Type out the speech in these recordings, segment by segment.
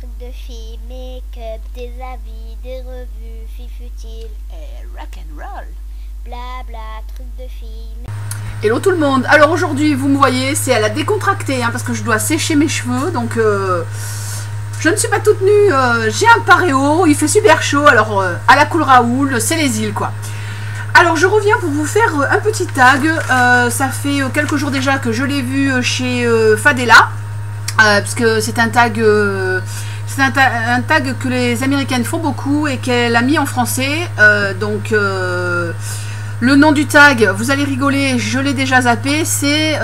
trucs de filles, make-up, des avis, des revues, filles futiles, Et rock'n'roll. blabla, trucs de filles. Hello tout le monde. Alors aujourd'hui, vous me voyez, c'est à la décontractée, hein, parce que je dois sécher mes cheveux, donc je ne suis pas toute nue. J'ai un paréo, il fait super chaud, alors à la cool Raoul, c'est les îles quoi. Alors je reviens pour vous faire un petit tag. Ça fait quelques jours déjà que je l'ai vu chez Fadela, parce que c'est un tag. C'est un tag que les Américaines font beaucoup et qu'elle a mis en français. Le nom du tag, vous allez rigoler, je l'ai déjà zappé, c'est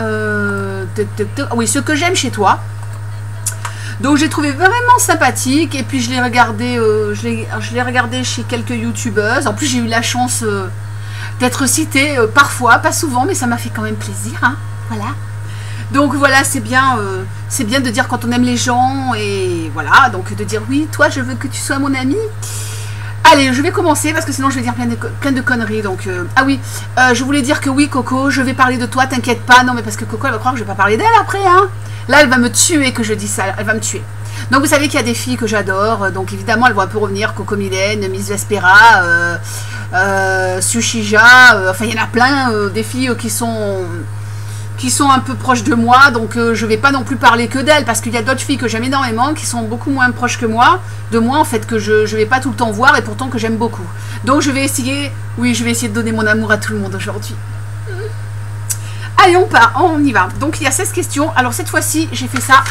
oui, ce que j'aime chez toi. Donc j'ai trouvé vraiment sympathique et puis je l'ai regardé, chez quelques youtubeuses. En plus j'ai eu la chance d'être citée parfois, pas souvent, mais ça m'a fait quand même plaisir, hein, voilà. Donc voilà, c'est bien de dire quand on aime les gens et voilà, donc de dire oui, toi je veux que tu sois mon ami. Allez, je vais commencer parce que sinon je vais dire plein de conneries. Donc, ah oui, je voulais dire que oui, Coco, je vais parler de toi, t'inquiète pas. Non, mais parce que Coco, elle va croire que je vais pas parler d'elle après, hein. Là, elle va me tuer que je dis ça, elle va me tuer. Donc, vous savez qu'il y a des filles que j'adore. Donc, évidemment, elles vont un peu revenir. Coco Mylène, Miss Vespera, Sushija. Enfin, il y en a plein, des filles qui sont un peu proches de moi, donc je vais pas non plus parler que d'elles, parce qu'il y a d'autres filles que j'aime énormément, qui sont beaucoup moins proches que moi, de moi en fait, que je vais pas tout le temps voir, et pourtant que j'aime beaucoup. Donc je vais essayer, oui, je vais essayer de donner mon amour à tout le monde aujourd'hui. Allez, on y va. Donc il y a 16 questions, alors cette fois-ci, j'ai fait ça.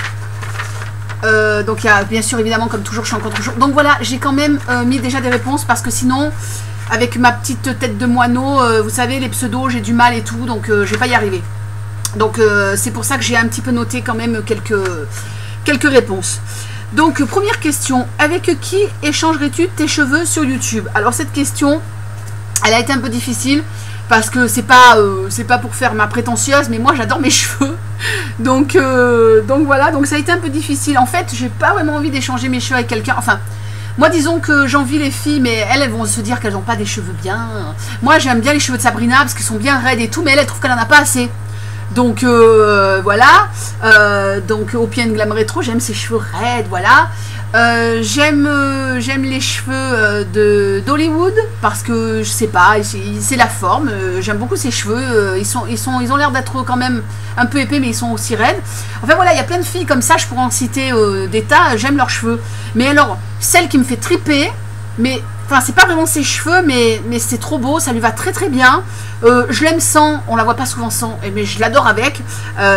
Donc il y a, bien sûr, évidemment, comme toujours, je suis encore toujours... Donc voilà, j'ai quand même mis déjà des réponses, parce que sinon, avec ma petite tête de moineau, vous savez, les pseudos, j'ai du mal et tout, donc je vais pas y arriver. Donc c'est pour ça que j'ai un petit peu noté quand même quelques réponses. Donc première question, avec qui échangerais-tu tes cheveux sur YouTube? Alors cette question, elle a été un peu difficile parce que c'est pas pour faire ma prétentieuse, mais moi j'adore mes cheveux. Donc voilà, donc ça a été un peu difficile. En fait, j'ai pas vraiment envie d'échanger mes cheveux avec quelqu'un. Enfin, moi disons que j'envie les filles, mais elles vont se dire qu'elles n'ont pas des cheveux bien. Moi j'aime bien les cheveux de Sabrina parce qu'ils sont bien raides et tout, mais elle trouve qu'elle en a pas assez. Donc voilà, donc au Pied Glam Rétro, j'aime ses cheveux raides, voilà. J'aime les cheveux d'Hollywood parce que je sais pas, c'est la forme. J'aime beaucoup ses cheveux. Ils ont l'air d'être quand même un peu épais, mais ils sont aussi raides. Enfin voilà, il y a plein de filles comme ça. Je pourrais en citer des tas. J'aime leurs cheveux. Mais alors, celle qui me fait triper, mais enfin, c'est pas vraiment ses cheveux, mais c'est trop beau, ça lui va très très bien. Je l'aime sans, on la voit pas souvent sans, mais je l'adore avec.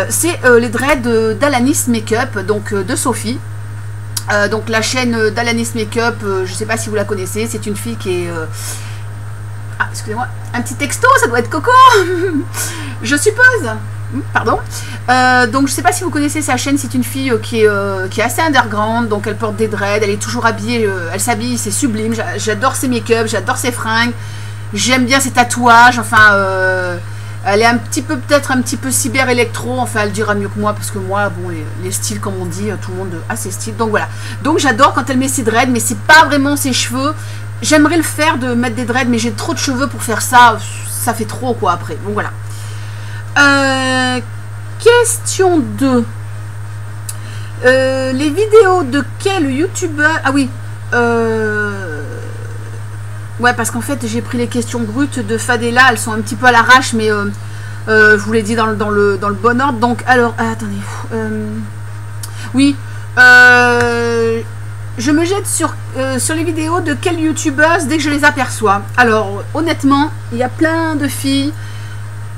C'est les dreads d'Alanis Makeup, donc de Sophie. Donc la chaîne d'Alanis Makeup, je sais pas si vous la connaissez, c'est une fille qui est... Ah, excusez-moi, un petit texto, ça doit être Coco. Je suppose. Pardon. Donc je sais pas si vous connaissez sa chaîne, c'est une fille qui est assez underground, donc elle porte des dreads, elle est toujours habillée, elle s'habille, c'est sublime, j'adore ses make-up, j'adore ses fringues, j'aime bien ses tatouages, enfin elle est peut-être un petit peu cyber-électro, enfin elle dira mieux que moi, parce que moi, bon, les styles comme on dit, tout le monde a ses styles, donc voilà. Donc j'adore quand elle met ses dreads, mais c'est pas vraiment ses cheveux, j'aimerais le faire de mettre des dreads, mais j'ai trop de cheveux pour faire ça, ça fait trop quoi après, donc voilà. Question 2. Les vidéos de quel youtubeur... Ah oui. Ouais, parce qu'en fait, j'ai pris les questions brutes de Fadela. Elles sont un petit peu à l'arrache, mais je vous l'ai dit dans le bon ordre. Donc, alors... attendez. Oui. Je me jette sur les vidéos de quelle youtubeuse dès que je les aperçois. Alors, honnêtement, il y a plein de filles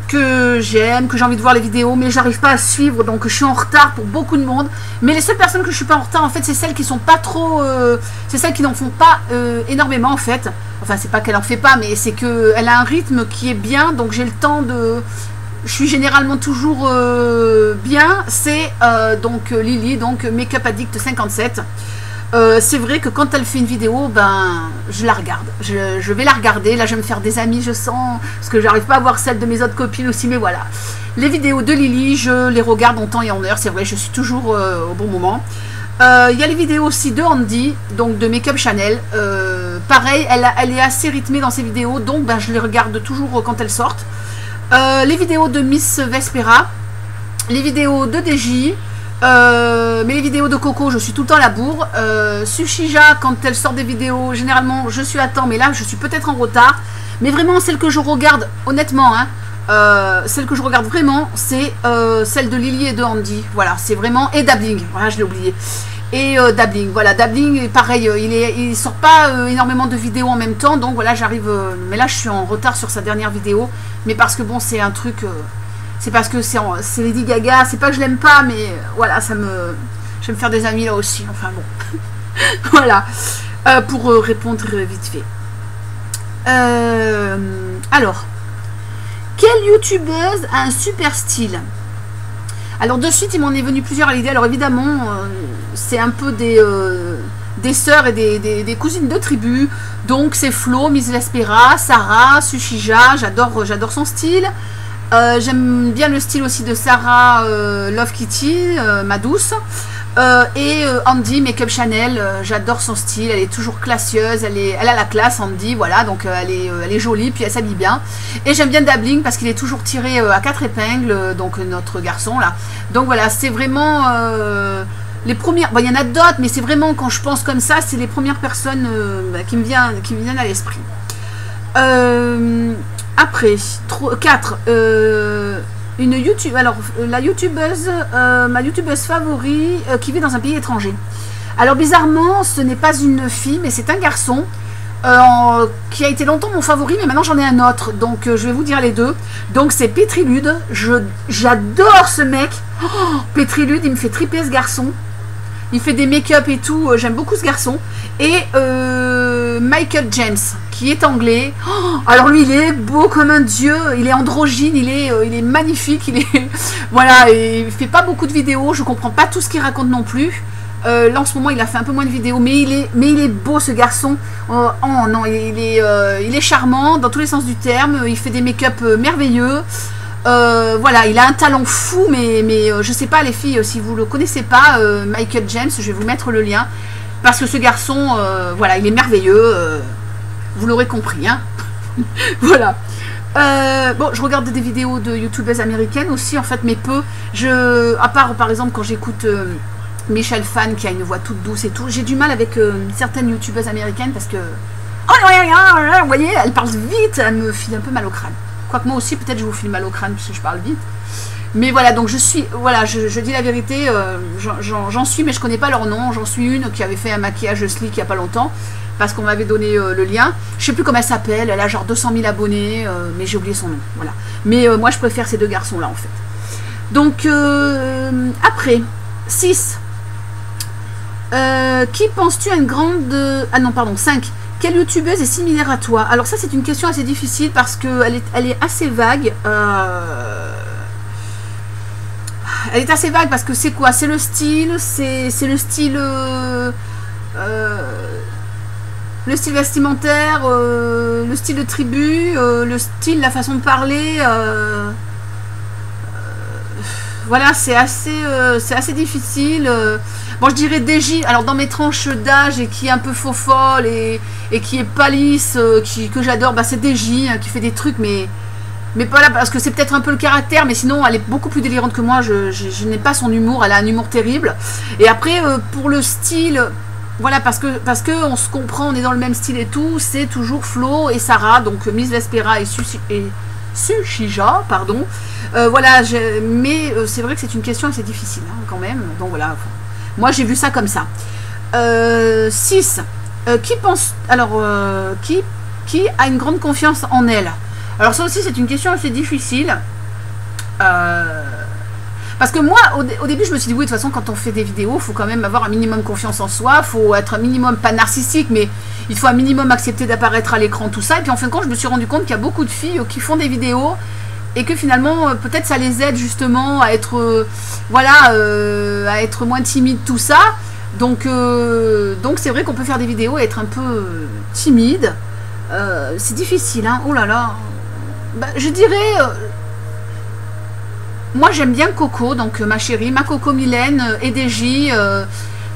que j'aime, que j'ai envie de voir les vidéos, mais j'arrive pas à suivre, donc je suis en retard pour beaucoup de monde. Mais les seules personnes que je suis pas en retard, en fait, c'est celles qui sont pas trop... c'est celles qui n'en font pas énormément, en fait. Enfin, c'est pas qu'elle en fait pas, mais c'est qu'elle a un rythme qui est bien, donc j'ai le temps de... Je suis généralement toujours bien. C'est donc Lily, donc Makeup Addict 57. C'est vrai que quand elle fait une vidéo, ben, je la regarde. Je vais la regarder. Là, je vais me faire des amis, je sens. Parce que j'arrive pas à voir celle de mes autres copines aussi, mais voilà. Les vidéos de Lily, je les regarde en temps et en heure. C'est vrai, je suis toujours au bon moment. Il y a les vidéos aussi de Andy, donc de Makeup Chanel. Pareil, elle est assez rythmée dans ses vidéos, donc ben, je les regarde toujours quand elles sortent. Les vidéos de Miss Vespera. Les vidéos de DJ. Mais les vidéos de Coco, je suis tout le temps à la bourre. Sushija, quand elle sort des vidéos, généralement, je suis à temps, mais là, je suis peut-être en retard. Mais vraiment, celle que je regarde, honnêtement, hein, celle que je regarde vraiment, c'est celle de Lily et de Andy. Voilà, c'est vraiment... Et Dabbling, voilà, je l'ai oublié. Et Dabbling, voilà, Dabbling, pareil, il sort pas énormément de vidéos en même temps, donc voilà, j'arrive... mais là, je suis en retard sur sa dernière vidéo, mais parce que bon, c'est un truc... c'est parce que c'est Lady Gaga, c'est pas que je l'aime pas, mais voilà, ça me... Je vais me faire des amis là aussi, enfin bon. Voilà, pour répondre vite fait. Alors, quelle youtubeuse a un super style? Alors de suite, il m'en est venu plusieurs à l'idée. Alors évidemment, c'est un peu des sœurs et des cousines de tribu. Donc c'est Flo, Miss Vespera, Sarah, Sushija. J'adore son style. J'aime bien le style aussi de Sarah Love Kitty, ma douce. Et Andy Makeup Chanel, j'adore son style, elle est toujours classieuse, elle a la classe Andy, voilà, donc elle est jolie, puis elle s'habille bien. Et j'aime bien Dabbling parce qu'il est toujours tiré à 4 épingles, donc notre garçon là. Donc voilà, c'est vraiment les premières, bon il y en a d'autres, mais c'est vraiment quand je pense comme ça, c'est les premières personnes qui me viennent à l'esprit. Après, 4, une YouTube, alors la youtubeuse, ma youtubeuse favori qui vit dans un pays étranger. Alors bizarrement, ce n'est pas une fille, mais c'est un garçon qui a été longtemps mon favori, mais maintenant j'en ai un autre. Donc je vais vous dire les deux. Donc c'est Petrilude. J'adore ce mec. Oh, Petrilude, il me fait triper ce garçon. Il fait des make-up et tout. J'aime beaucoup ce garçon. Et Michael James, qui est anglais. Oh, alors lui, il est beau comme un dieu. Il est androgyne. Il est magnifique. Voilà. Et il fait pas beaucoup de vidéos. Je comprends pas tout ce qu'il raconte non plus. Là en ce moment, il a fait un peu moins de vidéos, mais il est beau ce garçon. Oh non, il est charmant dans tous les sens du terme. Il fait des make-up merveilleux. Voilà, il a un talent fou, mais je sais pas les filles, si vous le connaissez pas, Michael James, je vais vous mettre le lien, parce que ce garçon, voilà, il est merveilleux, vous l'aurez compris, hein. Voilà. Bon, je regarde des vidéos de youtubeuses américaines aussi, en fait, mais peu. À part, par exemple, quand j'écoute Michelle Fan, qui a une voix toute douce et tout, j'ai du mal avec certaines youtubeuses américaines, parce que, vous voyez, elle parle vite, elle me file un peu mal au crâne. Quoique moi aussi, peut-être je vous file mal au crâne parce que je parle vite. Mais voilà, donc je dis la vérité, j'en suis, mais je connais pas leur nom. J'en suis une qui avait fait un maquillage slick il y a pas longtemps, parce qu'on m'avait donné le lien. Je sais plus comment elle s'appelle, elle a genre 200 000 abonnés, mais j'ai oublié son nom. Voilà. Mais moi, je préfère ces deux garçons-là, en fait. Donc, après, 6. Qui penses-tu à une grande... Ah non, pardon, 5. Quelle youtubeuse est similaire à toi? Alors ça, c'est une question assez difficile parce qu'elle est assez vague. Elle est assez vague parce que c'est quoi? C'est le style, c'est le style vestimentaire, le style de tribu, le style, la façon de parler. Voilà, c'est assez difficile. Bon, je dirais DJ, alors dans mes tranches d'âge et qui est un peu faux folle et qui est palisse, que j'adore, bah c'est DJ qui fait des trucs, mais pas là, parce que c'est peut-être un peu le caractère, mais sinon elle est beaucoup plus délirante que moi, je n'ai pas son humour, elle a un humour terrible. Et après, pour le style, voilà, parce que on se comprend, on est dans le même style et tout, c'est toujours Flo et Sarah, donc Miss Vespera et Sushija, pardon. Voilà, mais c'est vrai que c'est une question assez difficile, hein, quand même, donc voilà. Moi, j'ai vu ça comme ça. 6. Qui pense... Alors, qui a une grande confiance en elle? Alors, ça aussi, c'est une question assez difficile. Parce que moi, au début, je me suis dit, oui, de toute façon, quand on fait des vidéos, il faut quand même avoir un minimum confiance en soi. Il faut être un minimum, pas narcissique, mais il faut un minimum accepter d'apparaître à l'écran, tout ça. Et puis, en fin de compte, je me suis rendu compte qu'il y a beaucoup de filles qui font des vidéos et que finalement, peut-être ça les aide justement à être, à être moins timide, tout ça. Donc c'est vrai qu'on peut faire des vidéos et être un peu timide. C'est difficile, hein. Oh là là. Bah, je dirais... moi, j'aime bien Coco, donc ma chérie, ma Coco Mylène et DJ.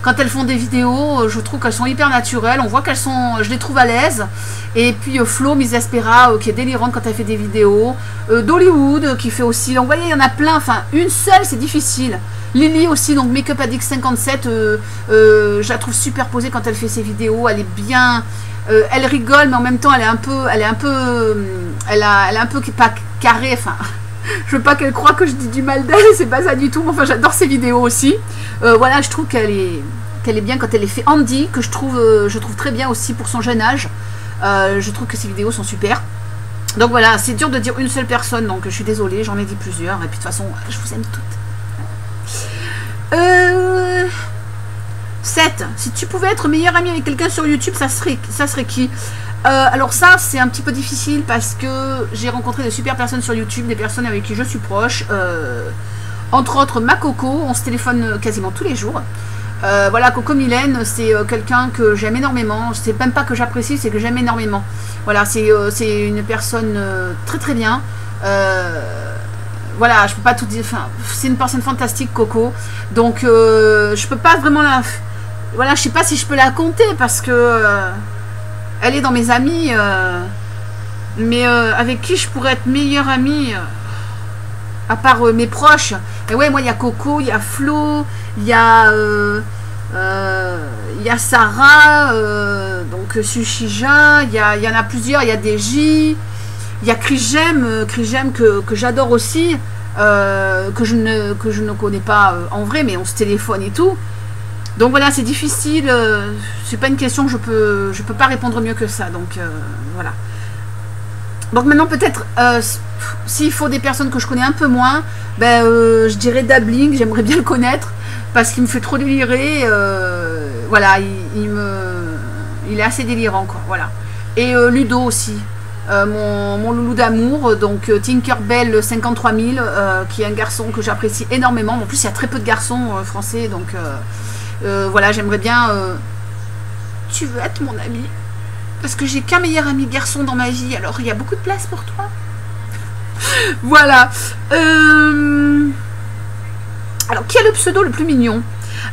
Quand elles font des vidéos, je trouve qu'elles sont hyper naturelles. On voit qu'elles sont... Je les trouve à l'aise. Et puis Flo, Miss Vespera, qui est délirante quand elle fait des vidéos. D'Hollywood, qui fait aussi... Donc, vous voyez, il y en a plein. Enfin, une seule, c'est difficile. Lily aussi, donc Makeup Addict 57, je la trouve super posée quand elle fait ses vidéos, elle est bien, elle rigole, mais en même temps elle a un peu pas carré, enfin, je veux pas qu'elle croie que je dis du mal d'elle, c'est pas ça du tout, mais enfin j'adore ses vidéos aussi. Voilà, je trouve qu'elle est bien quand elle est fait. Andy, que je trouve très bien aussi pour son jeune âge, je trouve que ses vidéos sont super. Donc voilà, c'est dur de dire une seule personne, donc je suis désolée, j'en ai dit plusieurs, et puis de toute façon, je vous aime toutes. 7. Si tu pouvais être meilleure amie avec quelqu'un sur YouTube, ça serait qui? Alors ça, c'est un petit peu difficile parce que j'ai rencontré de super personnes sur YouTube, des personnes avec qui je suis proche. Entre autres, ma Coco, on se téléphone quasiment tous les jours. Voilà, Coco Mylène, c'est quelqu'un que j'aime énormément. C'est même pas que j'apprécie, c'est que j'aime énormément. Voilà, c'est une personne très très bien. Voilà, je peux pas tout dire. Enfin, c'est une personne fantastique, Coco. Donc, je peux pas vraiment la. Voilà, je sais pas si je peux la compter parce que elle est dans mes amis. Mais avec qui je pourrais être meilleure amie à part mes proches. Et ouais, moi, il y a Coco, il y a Flo, il y a Sarah, donc Sushija, il y en a plusieurs, il y a DJ, il y a Krigem que j'adore aussi, que je ne connais pas en vrai, mais on se téléphone et tout. Donc voilà, c'est difficile, c'est pas une question que je peux pas répondre mieux que ça, donc voilà. Donc maintenant peut-être, s'il faut des personnes que je connais un peu moins, ben, je dirais Dabbling, j'aimerais bien le connaître, parce qu'il me fait trop délirer, voilà, il est assez délirant, quoi, voilà. Et Ludo aussi, mon loulou d'amour, donc Tinkerbell 53 000, qui est un garçon que j'apprécie énormément. En plus, il y a très peu de garçons français, donc voilà, j'aimerais bien... tu veux être mon ami? Parce que j'ai qu'un meilleur ami garçon dans ma vie, alors il y a beaucoup de place pour toi. Voilà. Alors, qui est le pseudo le plus mignon?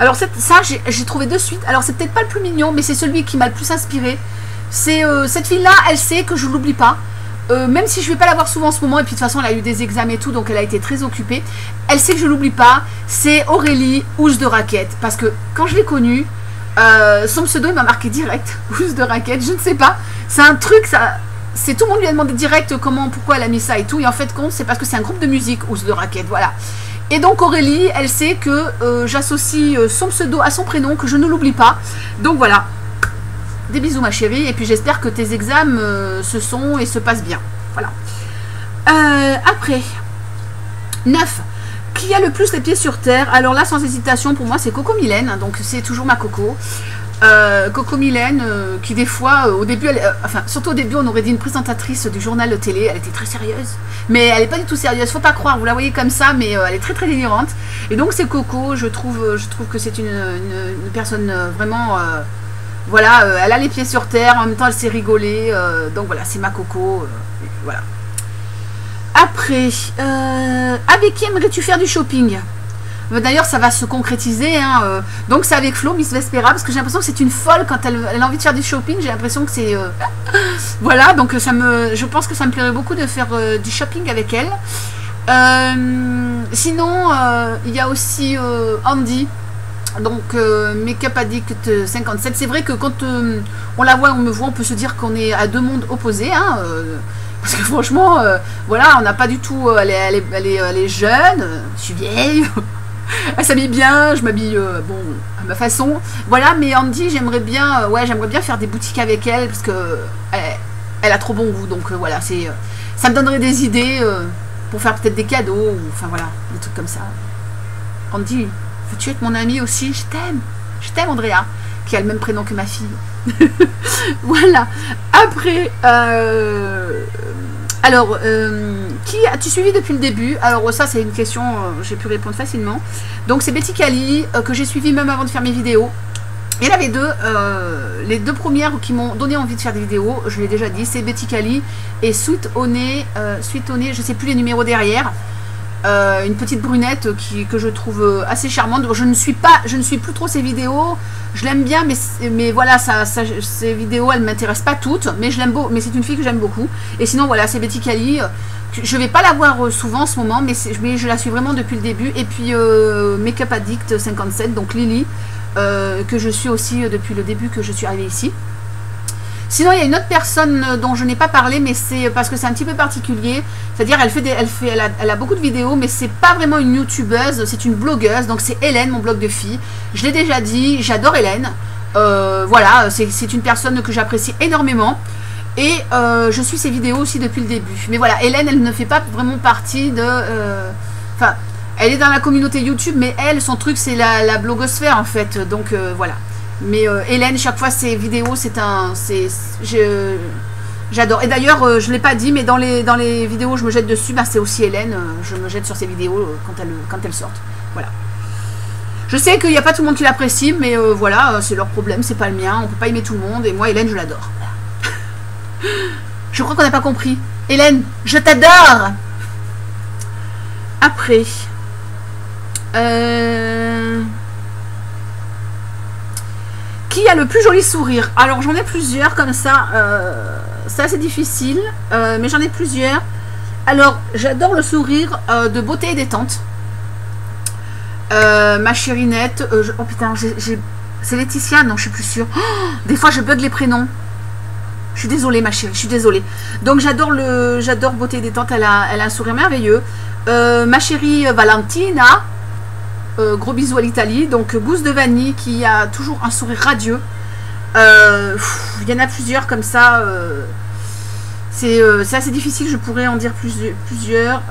Alors, ça, j'ai trouvé de suite. Alors, c'est peut-être pas le plus mignon, mais c'est celui qui m'a le plus inspiré. C'est cette fille-là, elle sait que je l'oublie pas. Même si je vais pas la voir souvent en ce moment, et puis de toute façon, elle a eu des examens et tout, donc elle a été très occupée. Elle sait que je l'oublie pas. C'est Aurélie, housse de raquette. Parce que quand je l'ai connue, son pseudo, il m'a marqué direct. Housse de raquette, je ne sais pas. C'est un truc, ça... C'est tout le monde lui a demandé direct comment, pourquoi elle a mis ça et tout. Et en fait, compte, c'est parce que c'est un groupe de musique, housse de raquette, voilà. Et donc Aurélie, elle sait que j'associe son pseudo à son prénom, que je ne l'oublie pas. Donc voilà. Des bisous ma chérie. Et puis j'espère que tes examens se sont et se passent bien. Voilà. Après. 9. Qui a le plus les pieds sur terre? Alors là, sans hésitation, pour moi, c'est Coco Mylène. Donc c'est toujours ma Coco. Coco Mylène, qui des fois, au début, enfin, surtout au début, on aurait dit une présentatrice du journal de télé, elle était très sérieuse, mais elle n'est pas du tout sérieuse, faut pas croire, vous la voyez comme ça, mais elle est très très délirante, et donc c'est Coco, je trouve que c'est une personne vraiment, voilà, elle a les pieds sur terre, en même temps elle sait rigoler, donc voilà, c'est ma Coco, voilà. Après, avec qui aimerais-tu faire du shopping? D'ailleurs, ça va se concrétiser. Hein, donc, c'est avec Flo, Miss Vespera, parce que j'ai l'impression que c'est une folle quand elle a envie de faire du shopping. J'ai l'impression que c'est... voilà, donc je pense que ça me plairait beaucoup de faire du shopping avec elle. Sinon, il y a aussi Andy, donc Makeup Addict 57. C'est vrai que quand on la voit, on me voit, on peut se dire qu'on est à deux mondes opposés. Hein, parce que franchement, voilà, on n'a pas du tout... Elle est jeune, je suis vieille... Elle s'habille bien, je m'habille bon à ma façon. Voilà, mais Andy, j'aimerais bien faire des boutiques avec elle parce que elle a trop bon goût. Donc voilà, ça me donnerait des idées pour faire peut-être des cadeaux ou enfin voilà, des trucs comme ça. Andy, veux-tu être mon amie aussi? Je t'aime Andrea, qui a le même prénom que ma fille. Voilà. Après, alors, qui as-tu suivi depuis le début? Alors ça c'est une question, j'ai pu répondre facilement. Donc c'est Betty Cali, que j'ai suivi même avant de faire mes vidéos. Il y en avait deux, les deux premières qui m'ont donné envie de faire des vidéos, je l'ai déjà dit, c'est Betty Cali et Sweet Honey, je sais plus les numéros derrière. Une petite brunette que je trouve assez charmante. Je ne suis plus trop ses vidéos. Je l'aime bien, mais voilà, ses vidéos, elles ne m'intéressent pas toutes. Mais je l'aime beau, mais c'est une fille que j'aime beaucoup. Et sinon, voilà, c'est Betty Cali je vais pas la voir souvent en ce moment, mais je la suis vraiment depuis le début. Et puis Make-up Addict 57, donc Lily, que je suis aussi depuis le début que je suis arrivée ici. Sinon, il y a une autre personne dont je n'ai pas parlé, mais c'est parce que c'est un petit peu particulier. C'est-à-dire, elle a beaucoup de vidéos, mais c'est pas vraiment une youtubeuse, c'est une blogueuse. Donc, c'est Hélène, mon blog de filles. Je l'ai déjà dit, j'adore Hélène. Voilà, c'est une personne que j'apprécie énormément. Et je suis ses vidéos aussi depuis le début. Mais voilà, Hélène, elle ne fait pas vraiment partie de... Enfin, elle est dans la communauté YouTube, mais elle, son truc, c'est la blogosphère, en fait. Donc, voilà. Mais Hélène, chaque fois, ses vidéos, j'adore. Et d'ailleurs, je ne l'ai pas dit, mais dans les vidéos où je me jette dessus, bah, c'est aussi Hélène. Je me jette sur ses vidéos quand elles sortent. Voilà. Je sais qu'il n'y a pas tout le monde qui l'apprécie, mais voilà, c'est leur problème, c'est pas le mien. On peut pas aimer tout le monde. Et moi, Hélène, je l'adore. Voilà. Je crois qu'on n'a pas compris. Hélène, je t'adore. Après... Qui a le plus joli sourire? Alors j'en ai plusieurs comme ça, c'est assez difficile, mais j'en ai plusieurs. Alors j'adore le sourire de Beauté et Détente. Ma chérinette, oh putain, c'est Laetitia? Non, je suis plus sûre. Oh, des fois je bug les prénoms. Je suis désolée ma chérie, je suis désolée. Donc j'adore Beauté et Détente, elle a un sourire merveilleux. Ma chérie Valentina. Gros bisous à l'Italie. Donc Gousse de Vanille qui a toujours un sourire radieux. Il y en a plusieurs comme ça. C'est assez difficile, je pourrais en dire plusieurs.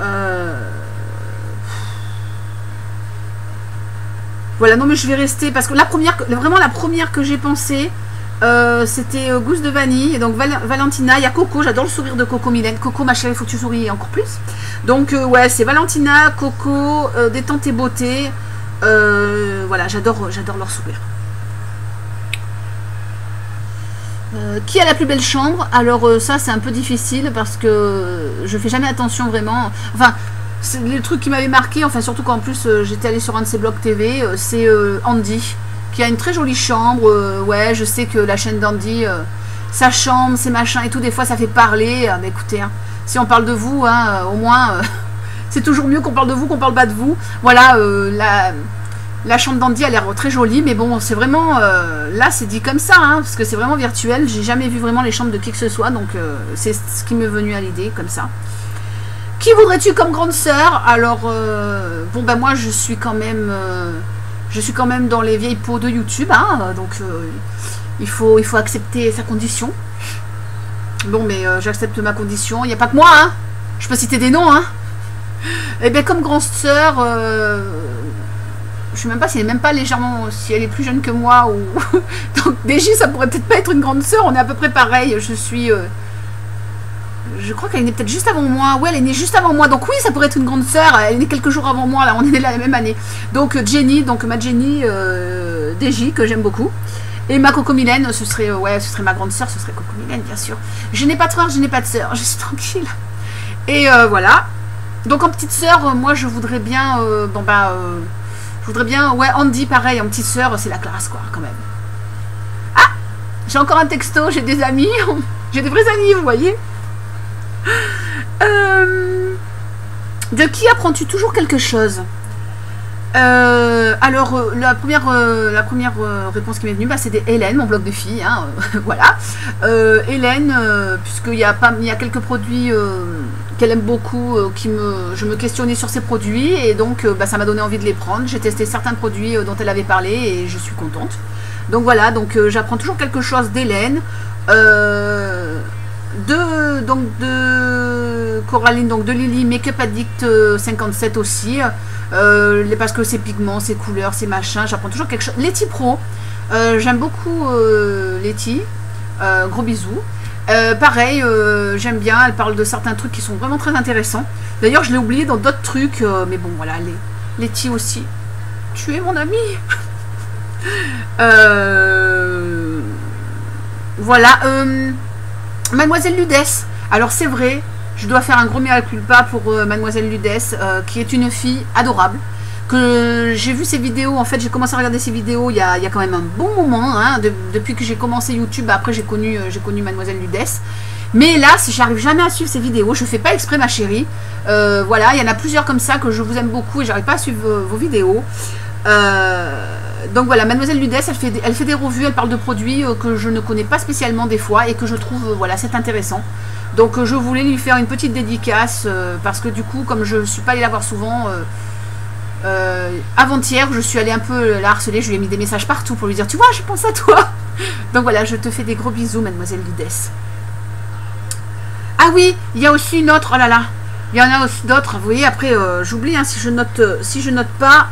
Voilà, non mais je vais rester parce que vraiment la première que j'ai pensée, c'était Gousse de Vanille. Et donc Valentina, il y a Coco, j'adore le sourire de Coco Mylène. Coco ma chérie, il faut que tu souris encore plus. Donc ouais, c'est Valentina, Coco, Détente et Beauté. Voilà, j'adore leur sourire. Qui a la plus belle chambre? Alors ça c'est un peu difficile parce que je fais jamais attention vraiment. Enfin, c'est le truc qui m'avait marqué, enfin surtout qu'en plus j'étais allée sur un de ses blogs TV, c'est Andy qui a une très jolie chambre. Ouais, je sais que la chaîne d'Andy, sa chambre, ses machins et tout, des fois ça fait parler. Mais écoutez, hein, si on parle de vous, hein, au moins... c'est toujours mieux qu'on parle de vous qu'on parle pas de vous. Voilà, la chambre d'Andy a l'air très jolie, mais bon, c'est vraiment... là, c'est dit comme ça, hein, parce que c'est vraiment virtuel. J'ai jamais vu vraiment les chambres de qui que ce soit, donc c'est ce qui m'est venu à l'idée, comme ça. Qui voudrais-tu comme grande sœur? Alors, bon, ben moi, je suis quand même dans les vieilles peaux de YouTube, hein, donc il faut accepter sa condition. Bon, mais j'accepte ma condition. Il n'y a pas que moi, hein. Je peux citer des noms, hein. Et bien comme grande sœur, je sais même pas si elle est même pas légèrement, si elle est plus jeune que moi ou donc DJ ça pourrait peut-être pas être une grande sœur, on est à peu près pareil. Je crois qu'elle est née peut-être juste avant moi. Ouais, elle est née juste avant moi, donc oui, ça pourrait être une grande sœur. Elle est née quelques jours avant moi, là, on est nés la même année. Donc Jenny, donc ma Jenny DJ que j'aime beaucoup. Et ma Coco Mylène, ce serait ma grande sœur, ce serait Coco Mylène, bien sûr. Je n'ai pas de frère, je n'ai pas de sœur, je suis tranquille. Et voilà. Donc en petite sœur, moi je voudrais bien, ouais, Andy pareil, en petite sœur, c'est la classe quoi, quand même. Ah, j'ai encore un texto, j'ai des amis, j'ai des vrais amis, vous voyez. De qui apprends-tu toujours quelque chose? Alors la première réponse qui m'est venue, bah, c'était Hélène, mon blog de filles, hein, voilà. Hélène, puisqu'il y a quelques produits qu'elle aime beaucoup, je me questionnais sur ces produits et donc bah, ça m'a donné envie de les prendre. J'ai testé certains produits dont elle avait parlé et je suis contente. Donc voilà, donc j'apprends toujours quelque chose d'Hélène, de Coraline, donc de Lily, Make-up Addict 57 aussi, parce que ses pigments, ses couleurs, ses machins, j'apprends toujours quelque chose. Letty Pro, j'aime beaucoup Letty, gros bisous. Pareil, j'aime bien, elle parle de certains trucs qui sont vraiment très intéressants. D'ailleurs, je l'ai oublié dans d'autres trucs, mais bon, voilà, Letty aussi. Tu es mon ami. Voilà, Mademoiselle Ludès. Alors, c'est vrai, je dois faire un gros mea culpa pour Mademoiselle Ludès, qui est une fille adorable. Que j'ai vu ses vidéos, en fait j'ai commencé à regarder ses vidéos il y a quand même un bon moment, hein, depuis que j'ai commencé YouTube. Après j'ai connu Mademoiselle Ludès, Mais hélas, j'arrive jamais à suivre ces vidéos. Je fais pas exprès, ma chérie. Voilà, il y en a plusieurs comme ça que je vous aime beaucoup et j'arrive pas à suivre vos vidéos. Donc voilà, Mademoiselle Ludès, elle fait des revues, elle parle de produits que je ne connais pas spécialement des fois et que je trouve, voilà, c'est intéressant. Donc je voulais lui faire une petite dédicace parce que du coup, comme je ne suis pas allée la voir souvent, avant-hier, je suis allée un peu la harceler, je lui ai mis des messages partout pour lui dire, tu vois, je pense à toi. Donc voilà, je te fais des gros bisous, Mademoiselle Ludès. Ah oui, il y a aussi une autre, oh là là, il y en a aussi d'autres, vous voyez, après, j'oublie, hein, si je note pas,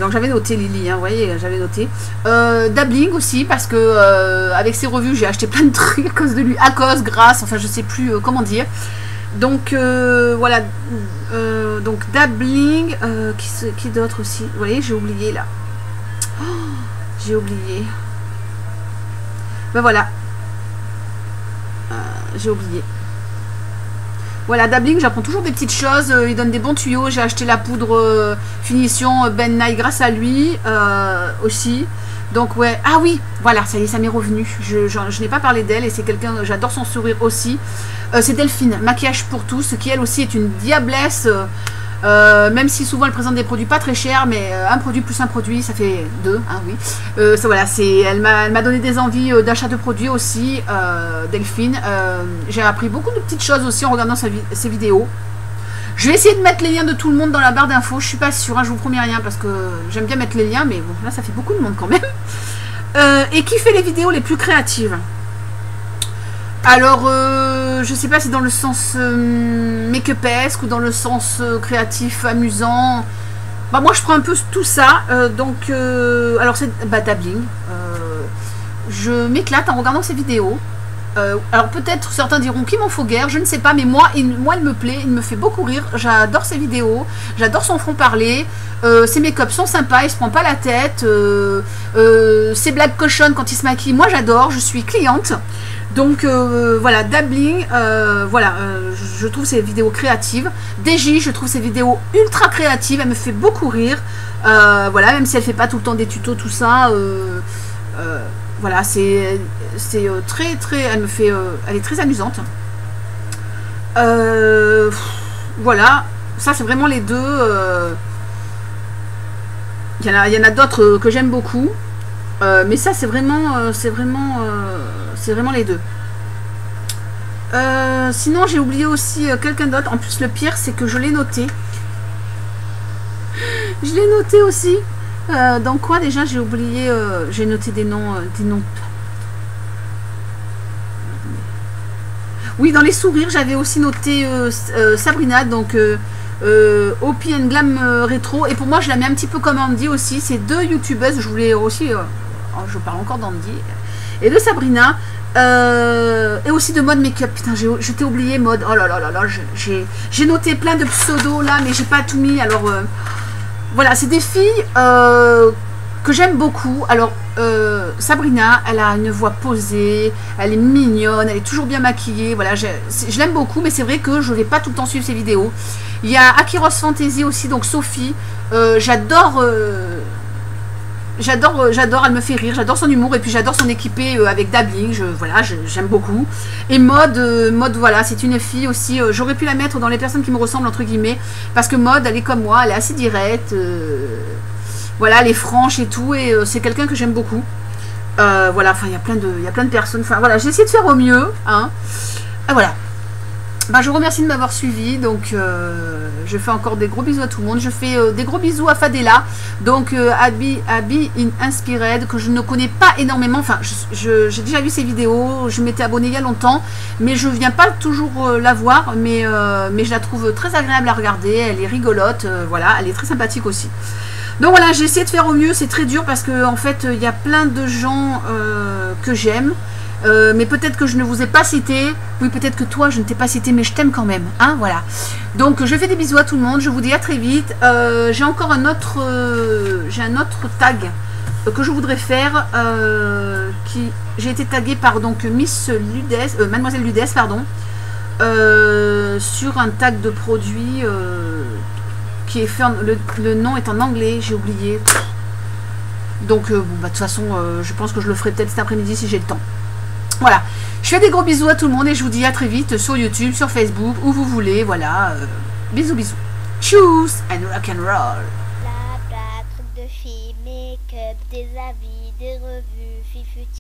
donc j'avais noté Lily, hein, vous voyez, j'avais noté. Dabbling aussi, parce que avec ses revues, j'ai acheté plein de trucs à cause de lui, grâce, enfin je sais plus comment dire. Donc voilà, donc Dabbling, qui d'autre aussi, vous voyez, j'ai oublié là. Oh, j'ai oublié. Ben voilà. J'ai oublié. Voilà, Dabbling, j'apprends toujours des petites choses. Il donne des bons tuyaux. J'ai acheté la poudre finition Ben Nye grâce à lui aussi. Donc ouais, ah oui, voilà, ça y est, ça m'est revenu. Je n'ai pas parlé d'elle et c'est quelqu'un, j'adore son sourire aussi. C'est Delphine, maquillage pour tous, qui elle aussi est une diablesse. Même si souvent elle présente des produits pas très chers, mais un produit plus un produit, ça fait deux, hein, oui. Ça, voilà, elle m'a donné des envies d'achat de produits aussi, Delphine. J'ai appris beaucoup de petites choses aussi en regardant ses vidéos. Je vais essayer de mettre les liens de tout le monde dans la barre d'infos, je suis pas sûre, hein, je vous promets rien parce que j'aime bien mettre les liens, mais bon, là ça fait beaucoup de monde quand même. Et qui fait les vidéos les plus créatives? Alors, je sais pas si dans le sens make-upesque ou dans le sens créatif, amusant. Bah moi je prends un peu tout ça. Alors c'est Dabbling. Je m'éclate en regardant ces vidéos. Alors peut-être certains diront qu'il m'en faut guère, je ne sais pas, mais moi il me plaît, il me fait beaucoup rire. J'adore ses vidéos, j'adore son franc-parler. Ses make-up sont sympas, il se prend pas la tête. Ses blagues cochonnes quand il se maquille, moi j'adore, je suis cliente. Donc voilà, Dabbling, voilà, je trouve ses vidéos créatives. DJ, je trouve ses vidéos ultra créatives, elle me fait beaucoup rire. Voilà, même si elle fait pas tout le temps des tutos, tout ça. Voilà, c'est très, elle est très amusante. Voilà, ça c'est vraiment les deux. Il y en a d'autres que j'aime beaucoup. Mais ça c'est vraiment les deux. Sinon j'ai oublié aussi quelqu'un d'autre. En plus le pire c'est que je l'ai noté. Je l'ai noté aussi. Dans quoi déjà j'ai oublié, j'ai noté des noms. Oui, dans les sourires j'avais aussi noté Sabrina, donc Opie and Glam Rétro, et pour moi je la mets un petit peu comme Andy aussi. C'est deux youtubeuses, je voulais aussi je parle encore d'Andy et de Sabrina, et aussi de mode make-up. Putain, je t'ai oublié mode, oh là là là là, j'ai noté plein de pseudos là mais j'ai pas tout mis. Alors voilà, c'est des filles que j'aime beaucoup. Alors Sabrina, elle a une voix posée, elle est mignonne, elle est toujours bien maquillée. Voilà, je l'aime beaucoup, mais c'est vrai que je vais pas tout le temps suivre ses vidéos. Il y a Akiros Fantasy aussi, donc Sophie. J'adore, elle me fait rire, j'adore son humour, et puis j'adore son équipé avec Dabbling, voilà, j'aime beaucoup. Et Mode, voilà, c'est une fille aussi, j'aurais pu la mettre dans les personnes qui me ressemblent, entre guillemets, parce que Mode, elle est comme moi, elle est assez directe, voilà, elle est franche et tout, et c'est quelqu'un que j'aime beaucoup. Voilà, enfin, il y a plein de personnes, enfin, voilà, j'ai essayé de faire au mieux, hein. Et voilà. Bah, je vous remercie de m'avoir suivi. Donc je fais encore des gros bisous à tout le monde. Je fais des gros bisous à Fadela, donc Abby in Inspired, que je ne connais pas énormément. Enfin, j'ai déjà vu ses vidéos, je m'étais abonnée il y a longtemps, mais je viens pas toujours la voir, mais je la trouve très agréable à regarder. Elle est rigolote, voilà, elle est très sympathique aussi. Donc voilà, j'ai essayé de faire au mieux. C'est très dur parce que en fait il y a plein de gens que j'aime. Mais peut-être que je ne vous ai pas cité. Oui, peut-être que toi je ne t'ai pas cité, mais je t'aime quand même, hein, voilà. Donc je fais des bisous à tout le monde, je vous dis à très vite. J'ai encore un autre tag que je voudrais faire, j'ai été taguée par donc Miss Ludès, Mademoiselle Ludès, pardon, sur un tag de produit qui est fait le nom est en anglais, j'ai oublié. Donc bon, bah, de toute façon je pense que je le ferai peut-être cet après-midi si j'ai le temps. Voilà. Je fais des gros bisous à tout le monde et je vous dis à très vite sur YouTube, sur Facebook, où vous voulez. Voilà. Bisous, bisous. Tchuss and rock and roll. Blabla, truc de filles, make-up, des avis, des revues, fifuti.